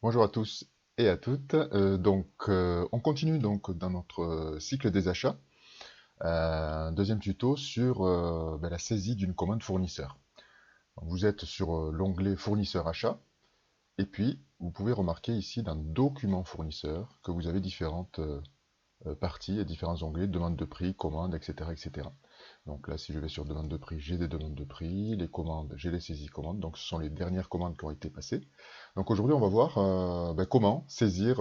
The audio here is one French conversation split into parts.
Bonjour à tous et à toutes. On continue donc dans notre cycle des achats. Un deuxième tuto sur la saisie d'une commande fournisseur. Donc, vous êtes sur l'onglet fournisseur achat et puis vous pouvez remarquer ici dans document fournisseur que vous avez différentes parties et différents onglets, demande de prix, commande, etc., etc. Donc là, si je vais sur demande de prix, j'ai des demandes de prix, les commandes, j'ai les saisies commandes, donc ce sont les dernières commandes qui ont été passées. Donc aujourd'hui, on va voir comment saisir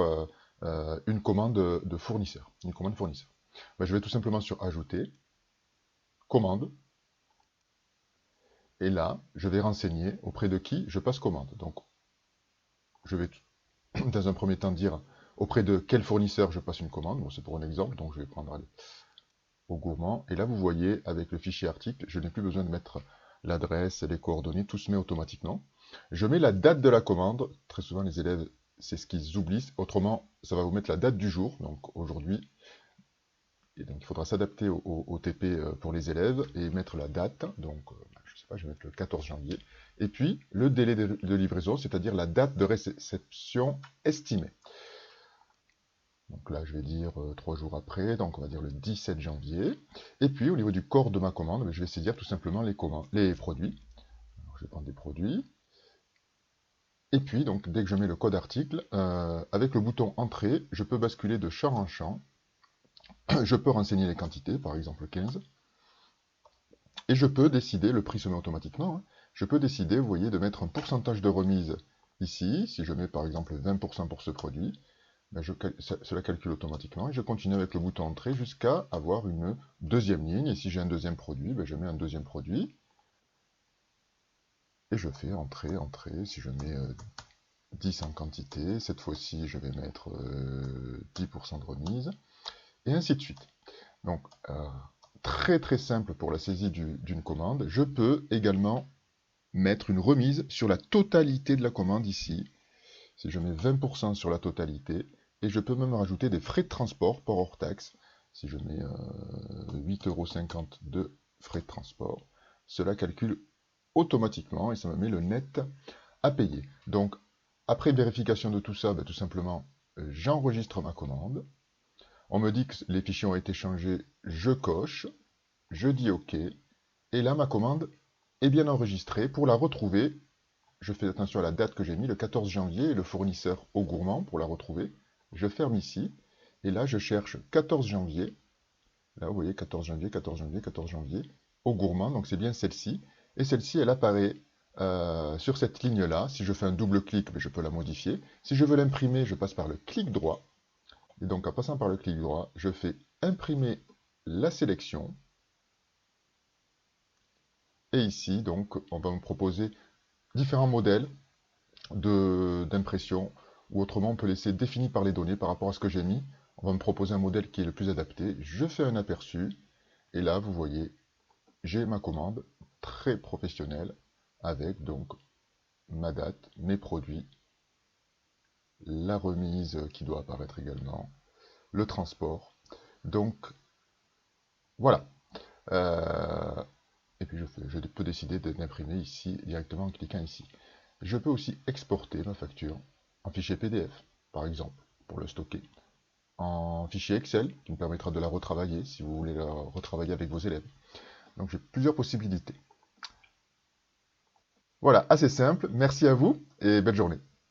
une commande de fournisseur, une commande fournisseur. Je vais tout simplement sur ajouter, commande, et là, je vais renseigner auprès de qui je passe commande. Donc je vais dans un premier temps dire auprès de quel fournisseur je passe une commande. Bon, c'est pour un exemple, donc je vais prendre au gourmand. Et là, vous voyez, avec le fichier article, je n'ai plus besoin de mettre l'adresse et les coordonnées, tout se met automatiquement. Je mets la date de la commande. Très souvent, les élèves, c'est ce qu'ils oublient. Autrement, ça va vous mettre la date du jour, donc aujourd'hui. Et donc, il faudra s'adapter au TP pour les élèves et mettre la date. Donc, je ne sais pas, je vais mettre le 14 janvier. Et puis, le délai de livraison, c'est-à-dire la date de réception estimée. Donc là, je vais dire 3 jours après, donc on va dire le 17 janvier. Et puis, au niveau du corps de ma commande, je vais saisir tout simplement les produits. Donc, je vais prendre des produits. Et puis, donc, dès que je mets le code article, avec le bouton Entrée, je peux basculer de champ en champ. Je peux renseigner les quantités, par exemple 15. Et je peux décider, le prix se met automatiquement, hein. Je peux décider, vous voyez, de mettre un pourcentage de remise ici. Si je mets par exemple 20% pour ce produit, cela calcule automatiquement et je continue avec le bouton entrée jusqu'à avoir une deuxième ligne. Et si j'ai un deuxième produit, je mets un deuxième produit et je fais entrée, entrée. Si je mets 10 en quantité, cette fois-ci je vais mettre 10% de remise et ainsi de suite. Donc très très simple pour la saisie d'une commande. Je peux également mettre une remise sur la totalité de la commande ici. Si je mets 20% sur la totalité, et je peux même rajouter des frais de transport pour hors taxe. Si je mets 8,50 € de frais de transport, cela calcule automatiquement et ça me met le net à payer. Donc, après vérification de tout ça, tout simplement, j'enregistre ma commande. On me dit que les fichiers ont été changés, je coche, je dis OK, et là, ma commande est bien enregistrée. Pour la retrouver, je fais attention à la date que j'ai mis, le 14 janvier, et le fournisseur au gourmand pour la retrouver. Je ferme ici, et là je cherche 14 janvier. Là vous voyez 14 janvier, 14 janvier, 14 janvier, au gourmand, donc c'est bien celle-ci. Et celle-ci, elle apparaît sur cette ligne-là. Si je fais un double clic, je peux la modifier. Si je veux l'imprimer, je passe par le clic droit. Et donc en passant par le clic droit, je fais imprimer la sélection. Et ici, donc, on va me proposer différents modèles d'impression, ou autrement on peut laisser défini par les données par rapport à ce que j'ai mis. On va me proposer un modèle qui est le plus adapté. Je fais un aperçu, et là vous voyez, j'ai ma commande très professionnelle, avec donc ma date, mes produits, la remise qui doit apparaître également, le transport. Donc voilà. Euh, et puis je peux décider d'imprimer ici, directement en cliquant ici. Je peux aussi exporter ma facture en fichier PDF, par exemple, pour le stocker. En fichier Excel, qui me permettra de la retravailler, si vous voulez la retravailler avec vos élèves. Donc j'ai plusieurs possibilités. Voilà, assez simple. Merci à vous et belle journée.